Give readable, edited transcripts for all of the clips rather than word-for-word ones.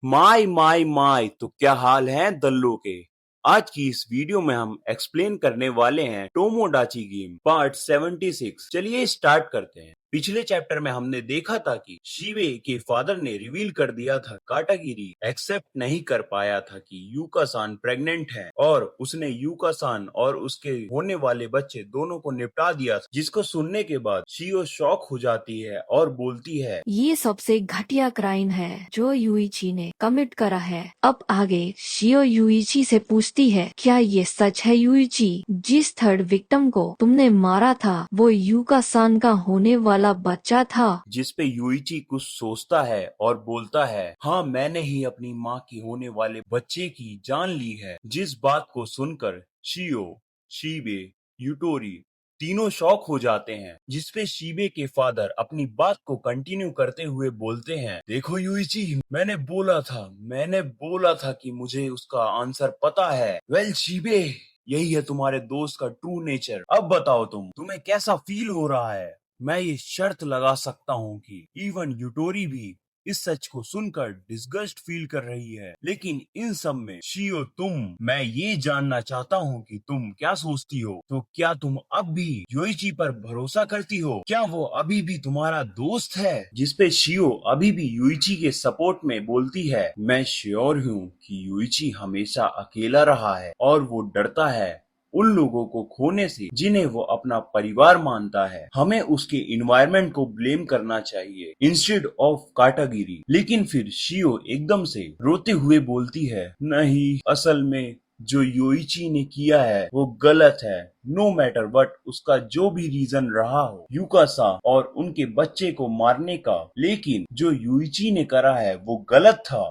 My तो क्या हाल है दल्लो के। आज की इस वीडियो में हम एक्सप्लेन करने वाले हैं टोमोडाची गेम पार्ट 76। चलिए स्टार्ट करते हैं। पिछले चैप्टर में हमने देखा था कि शिवे के फादर ने रिवील कर दिया था काटागिरी एक्सेप्ट नहीं कर पाया था कि यूका सान प्रेग्नेंट है और उसने यूका सान और उसके होने वाले बच्चे दोनों को निपटा दिया था, जिसको सुनने के बाद शियो शॉक हो जाती है और बोलती है ये सबसे घटिया क्राइम है जो यूइची ने कमिट करा है। अब आगे शियो यूइची से पूछती है, क्या ये सच है यूइची? जिस थर्ड विक्टिम को तुमने मारा था वो यूका सान का होने वाला बच्चा था? जिसपे यूइची कुछ सोचता है और बोलता है, हाँ मैंने ही अपनी माँ की होने वाले बच्चे की जान ली है। जिस बात को सुनकर शियो, शिबे, यूटोरी तीनों शॉक हो जाते हैं। जिसपे शिबे के फादर अपनी बात को कंटिन्यू करते हुए बोलते हैं, देखो यूइची, मैंने बोला था कि मुझे उसका आंसर पता है। वेल शिबे, यही है तुम्हारे दोस्त का ट्रू नेचर। अब बताओ तुम्हें कैसा फील हो रहा है? मैं ये शर्त लगा सकता हूँ कि इवन यूटोरी भी इस सच को सुनकर डिस्गस्ट फील कर रही है। लेकिन इन सब में शियो, मैं ये जानना चाहता हूँ कि तुम क्या सोचती हो। तो क्या तुम अब भी योइची पर भरोसा करती हो? क्या वो अभी भी तुम्हारा दोस्त है? जिसपे शियो अभी भी युइची के सपोर्ट में बोलती है, मैं श्योर हूँ कि युइची हमेशा अकेला रहा है और वो डरता है उन लोगों को खोने से जिन्हें वो अपना परिवार मानता है। हमें उसके इन्वायरमेंट को ब्लेम करना चाहिए इंस्टेड ऑफ काटागिरी। लेकिन फिर शियो एकदम से रोते हुए बोलती है, नहीं, असल में जो योइची ने किया है वो गलत है। नो मैटर वट उसका जो भी रीजन रहा हो यूकासा और उनके बच्चे को मारने का, लेकिन जो युइची ने करा है वो गलत था।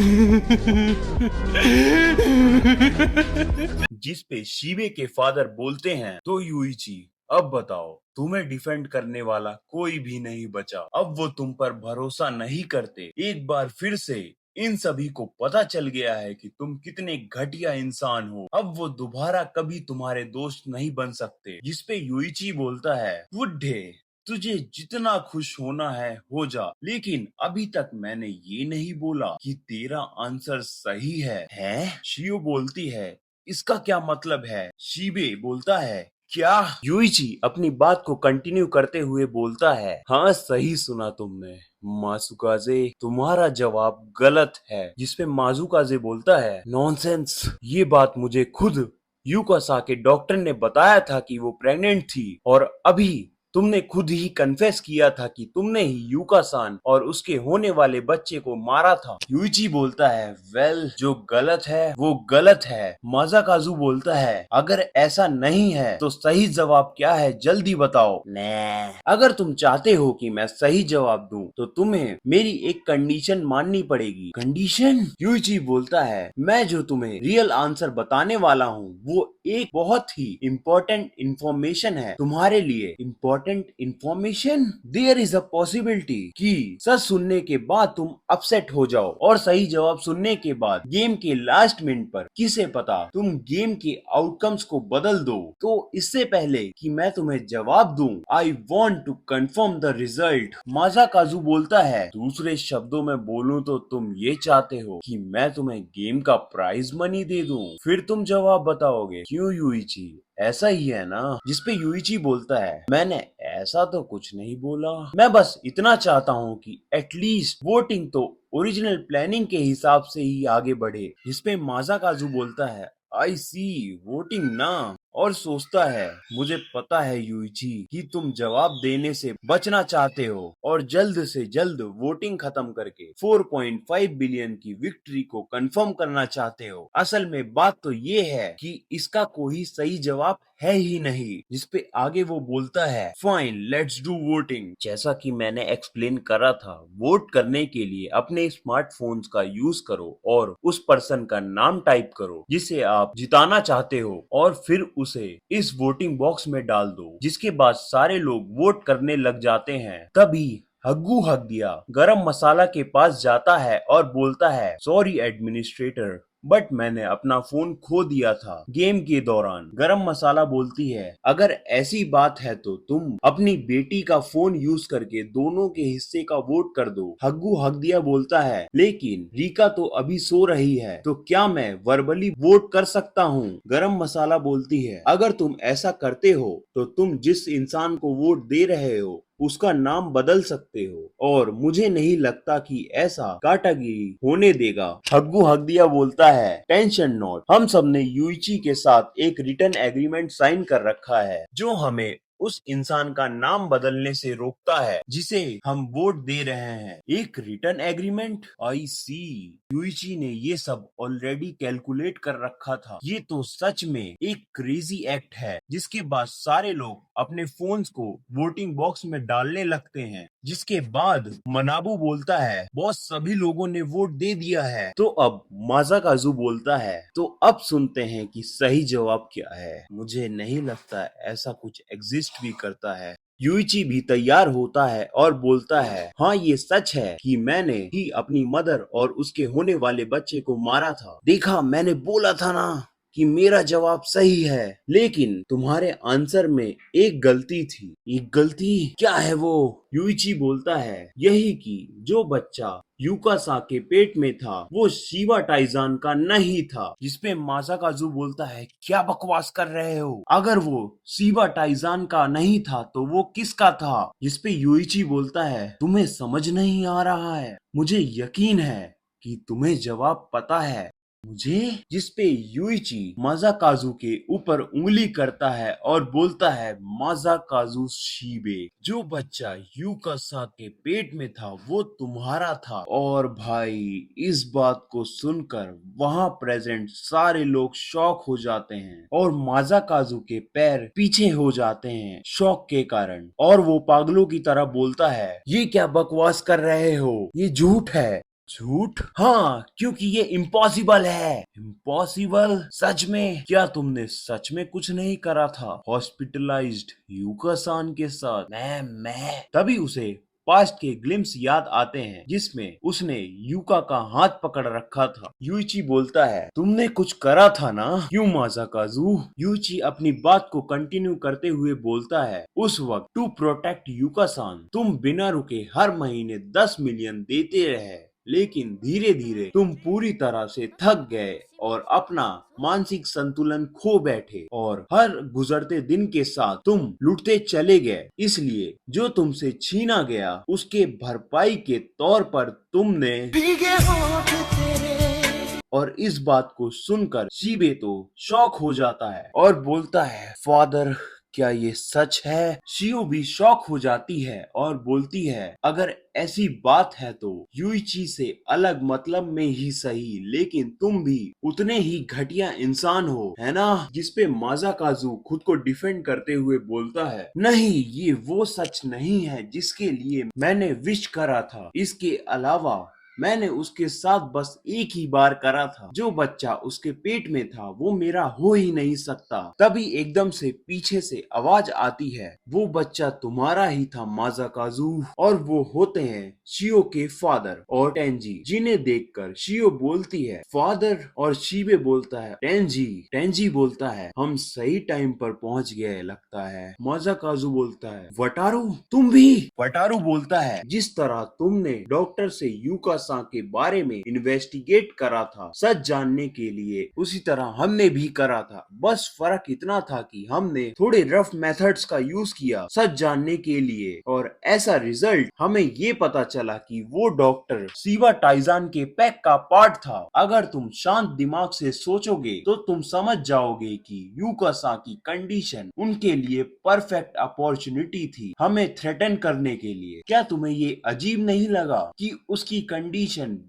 जिस पे शिबे के फादर बोलते हैं, तो युइची अब बताओ, तुम्हें डिफेंड करने वाला कोई भी नहीं बचा। अब वो तुम पर भरोसा नहीं करते। एक बार फिर से इन सभी को पता चल गया है कि तुम कितने घटिया इंसान हो। अब वो दोबारा कभी तुम्हारे दोस्त नहीं बन सकते। जिसपे युइची बोलता है, बुड्ढे, तुझे जितना खुश होना है हो जा, लेकिन अभी तक मैंने ये नहीं बोला कि तेरा आंसर सही है? शियो बोलती है, इसका क्या मतलब है? शिबे बोलता है, क्या? युइची अपनी बात को कंटिन्यू करते हुए बोलता है, हाँ सही सुना तुमने मासुकाजे, तुम्हारा जवाब गलत है। जिसपे माजुकाजे बोलता है, नॉनसेंस, ये बात मुझे खुद यूकासा के डॉक्टर ने बताया था कि वो प्रेग्नेंट थी और अभी तुमने खुद ही कन्फेस किया था कि तुमने ही यूका सान और उसके होने वाले बच्चे को मारा था। युइची बोलता है, वेल जो गलत है वो गलत है। माजाकाजु बोलता है, अगर ऐसा नहीं है तो सही जवाब क्या है, जल्दी बताओ। ने अगर तुम चाहते हो कि मैं सही जवाब दूं तो तुम्हें मेरी एक कंडीशन माननी पड़ेगी। कंडीशन? युइची बोलता है, मैं जो तुम्हें रियल आंसर बताने वाला हूँ वो एक बहुत ही इम्पोर्टेंट इंफॉर्मेशन है तुम्हारे लिए। Important information? There is a possibility कि सच सुनने के बाद तुम अपसेट हो जाओ और सही जवाब सुनने के बाद गेम के लास्ट मिनट पर किसे पता तुम गेम के आउटकम्स को बदल दो। तो इससे पहले कि मैं तुम्हें जवाब दूं, I want to confirm the result. माजा काजू बोलता है, दूसरे शब्दों में बोलूं तो तुम ये चाहते हो कि मैं तुम्हें गेम का प्राइज मनी दे दूं, फिर तुम जवाब बताओगे, क्यों युइची? ऐसा ही है ना? जिसपे युइची बोलता है, मैंने ऐसा तो कुछ नहीं बोला, मैं बस इतना चाहता हूँ कि एटलीस्ट वोटिंग तो ओरिजिनल प्लानिंग के हिसाब से ही आगे बढ़े। जिसपे माजा काजू बोलता है, आई सी, वोटिंग ना, और सोचता है, मुझे पता है युइची कि तुम जवाब देने से बचना चाहते हो और जल्द से जल्द वोटिंग खत्म करके 4.5 बिलियन की विक्ट्री को कंफर्म करना चाहते हो। असल में बात तो ये है कि इसका कोई सही जवाब है ही नहीं। जिसपे आगे वो बोलता है, फाइन, लेट्स डू वोटिंग। जैसा कि मैंने एक्सप्लेन करा था, वोट करने के लिए अपने स्मार्टफोन्स का यूज करो और उस पर्सन का नाम टाइप करो जिसे आप जिताना चाहते हो और फिर उसे इस वोटिंग बॉक्स में डाल दो। जिसके बाद सारे लोग वोट करने लग जाते हैं। तभी हग्गू हक दिया गरम मसाला के पास जाता है और बोलता है, सॉरी एडमिनिस्ट्रेटर, बट मैंने अपना फोन खो दिया था गेम के दौरान। गरम मसाला बोलती है, अगर ऐसी बात है तो तुम अपनी बेटी का फोन यूज करके दोनों के हिस्से का वोट कर दो। हग्गू हग्दिया बोलता है, लेकिन रीका तो अभी सो रही है, तो क्या मैं वर्बली वोट कर सकता हूँ? गरम मसाला बोलती है, अगर तुम ऐसा करते हो तो तुम जिस इंसान को वोट दे रहे हो उसका नाम बदल सकते हो, और मुझे नहीं लगता कि ऐसा काटागिरी होने देगा। हग्गू हग्दिया बोलता है, टेंशन नॉट, हम सब ने यूइची के साथ एक रिटर्न एग्रीमेंट साइन कर रखा है जो हमें उस इंसान का नाम बदलने से रोकता है जिसे हम वोट दे रहे हैं। एक रिटर्न एग्रीमेंट? आई सी। यूइची ने ये सब ऑलरेडी कैलकुलेट कर रखा था। ये तो सच में एक क्रेजी एक्ट है जिसके बाद सारे लोग अपने फोन्स को वोटिंग बॉक्स में डालने लगते हैं। जिसके बाद मनाबू बोलता है, बॉस सभी लोगों ने वोट दे दिया है। तो अब माज़ाकाज़ू बोलता है, तो अब सुनते हैं कि सही जवाब क्या है। मुझे नहीं लगता ऐसा कुछ एग्जिस्ट भी करता है। यूइची भी तैयार होता है और बोलता है, हाँ ये सच है कि मैंने ही अपनी मदर और उसके होने वाले बच्चे को मारा था। देखा, मैंने बोला था ना कि मेरा जवाब सही है, लेकिन तुम्हारे आंसर में एक गलती थी। एक गलती? क्या है वो? यूइची बोलता है, यही कि जो बच्चा यूकासा के पेट में था वो शिवा टाइजान का नहीं था। जिसपे मासाकाजू बोलता है, क्या बकवास कर रहे हो? अगर वो शिवा टाइजान का नहीं था तो वो किसका था? जिसपे यूइची बोलता है, तुम्हें समझ नहीं आ रहा है, मुझे यकीन है कि तुम्हें जवाब पता है। मुझे? जिसपे यूइची माज़ाकाज़ू के ऊपर उंगली करता है और बोलता है, माज़ाकाज़ू शिबे, जो बच्चा यूकासा के पेट में था वो तुम्हारा था। और भाई, इस बात को सुनकर वहां प्रेजेंट सारे लोग शॉक हो जाते हैं और माज़ाकाज़ू के पैर पीछे हो जाते हैं शॉक के कारण, और वो पागलों की तरह बोलता है, ये क्या बकवास कर रहे हो? ये झूठ है। झूठ? हाँ, क्योंकि ये इम्पॉसिबल है। इम्पॉसिबल? सच में? क्या तुमने सच में कुछ नहीं करा था हॉस्पिटलाइज्ड यूका-सान के साथ? मैं तभी उसे पास्ट के ग्लिम्स याद आते हैं जिसमें उसने यूका का हाथ पकड़ रखा था। यूइची बोलता है, तुमने कुछ करा था ना? क्यों माज़ाकाज़ू? यूइची अपनी बात को कंटिन्यू करते हुए बोलता है, उस वक्त टू प्रोटेक्ट यूका-सान तुम बिना रुके हर महीने 10 मिलियन देते रहे, लेकिन धीरे धीरे तुम पूरी तरह से थक गए और अपना मानसिक संतुलन खो बैठे, और हर गुजरते दिन के साथ तुम लुटते चले गए। इसलिए जो तुमसे छीना गया उसके भरपाई के तौर पर तुमने भीगे होठ तेरे। और इस बात को सुनकर शिबे तो शॉक हो जाता है और बोलता है, फादर, क्या ये सच है? शियो भी शॉक हो जाती है और बोलती है, अगर ऐसी बात है तो यूइची से अलग मतलब में ही सही, लेकिन तुम भी उतने ही घटिया इंसान हो, है ना? जिसपे माज़ाकाज़ू खुद को डिफेंड करते हुए बोलता है, नहीं, ये वो सच नहीं है जिसके लिए मैंने विश करा था। इसके अलावा मैंने उसके साथ बस एक ही बार करा था। जो बच्चा उसके पेट में था वो मेरा हो ही नहीं सकता। तभी एकदम से पीछे से आवाज आती है, वो बच्चा तुम्हारा ही था माज़ाकाज़ू। और वो होते हैं शियो के फादर और टेंजी, जिन्हें देखकर शियो बोलती है, फादर, और शिबे बोलता है, टेंजी। टेंजी बोलता है, हम सही टाइम पर पहुंच गए लगता है। माज़ाकाज़ू बोलता है, वटारू तुम भी? वटारू बोलता है, जिस तरह तुमने डॉक्टर से यूका के बारे में इन्वेस्टिगेट करा था सच जानने के लिए, उसी तरह हमने भी करा था। बस फर्क इतना था कि हमने थोड़े रफ मेथड्स का यूज किया सच जानने के लिए, और ऐसा रिजल्ट हमें ये पता चला कि वो डॉक्टर शिवा टाइजान के पैक का पार्ट था। अगर तुम शांत दिमाग से सोचोगे तो तुम समझ जाओगे कि यूका की कंडीशन उनके लिए परफेक्ट अपॉर्चुनिटी थी हमें थ्रेटन करने के लिए। क्या तुम्हें ये अजीब नहीं लगा कि उसकी कंडीशन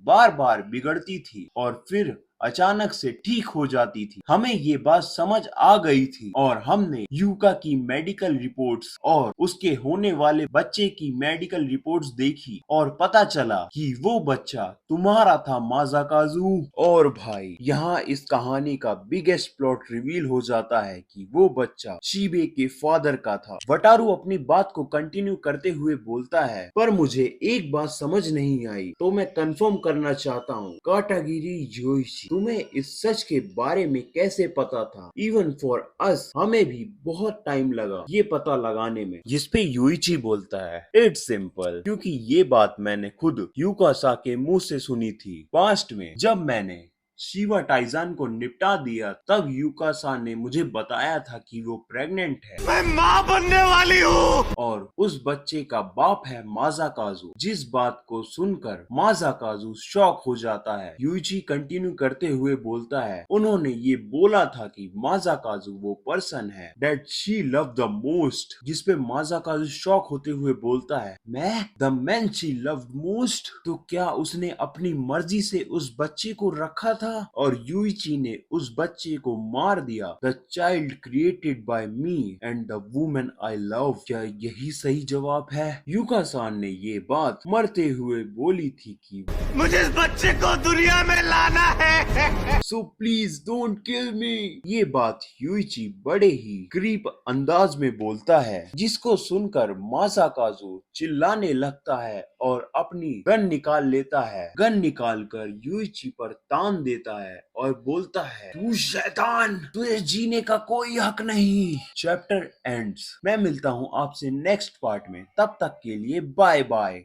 बार बार बिगड़ती थी और फिर अचानक से ठीक हो जाती थी? हमें ये बात समझ आ गई थी और हमने यूका की मेडिकल रिपोर्ट्स और उसके होने वाले बच्चे की मेडिकल रिपोर्ट्स देखी और पता चला कि वो बच्चा तुम्हारा था माज़ाकाज़ू। और भाई, यहाँ इस कहानी का बिगेस्ट प्लॉट रिवील हो जाता है कि वो बच्चा शिबे के फादर का था। वटारू अपनी बात को कंटिन्यू करते हुए बोलता है, पर मुझे एक बात समझ नहीं आई, तो मैं कंफर्म करना चाहता हूँ, काटागिरी योइची तुम्हें इस सच के बारे में कैसे पता था? इवन फॉर अस, हमें भी बहुत टाइम लगा ये पता लगाने में। जिसपे यूइची बोलता है, इट्स सिंपल, क्योंकि ये बात मैंने खुद यूकासा के मुंह से सुनी थी। पास्ट में जब मैंने शिवा टाइजान को निपटा दिया, तब यूकासा ने मुझे बताया था कि वो प्रेग्नेंट है, मैं माँ बनने वाली हूँ, और उस बच्चे का बाप है माज़ाकाज़ु। जिस बात को सुनकर माज़ाकाज़ु शॉक हो जाता है। यूइची कंटिन्यू करते हुए बोलता है, उन्होंने ये बोला था कि माज़ाकाज़ु वो पर्सन है that she love the most. जिसपे माज़ाकाज़ु शॉक होते हुए बोलता है, मैं the man she loved most? तो क्या उसने अपनी मर्जी से उस बच्चे को रखा था और यूइची ने उस बच्चे को मार दिया? The child created by me and the woman I love. क्या यही सही जवाब है? यूका-सान ने ये बात मरते हुए बोली थी कि मुझे इस बच्चे को दुनिया में लाना है, सो प्लीज डोंट किल मी। ये बात यूइची बड़े ही क्रीप अंदाज में बोलता है, जिसको सुनकर माज़ाकाज़ु चिल्लाने लगता है और अपनी गन निकाल लेता है। गन निकाल कर यूइची पर तान देता है और बोलता है, तू शैतान, तुझे जीने का कोई हक नहीं। Chapter ends. मैं मिलता हूँ आपसे नेक्स्ट पार्ट में, तब तक के लिए बाय बाय।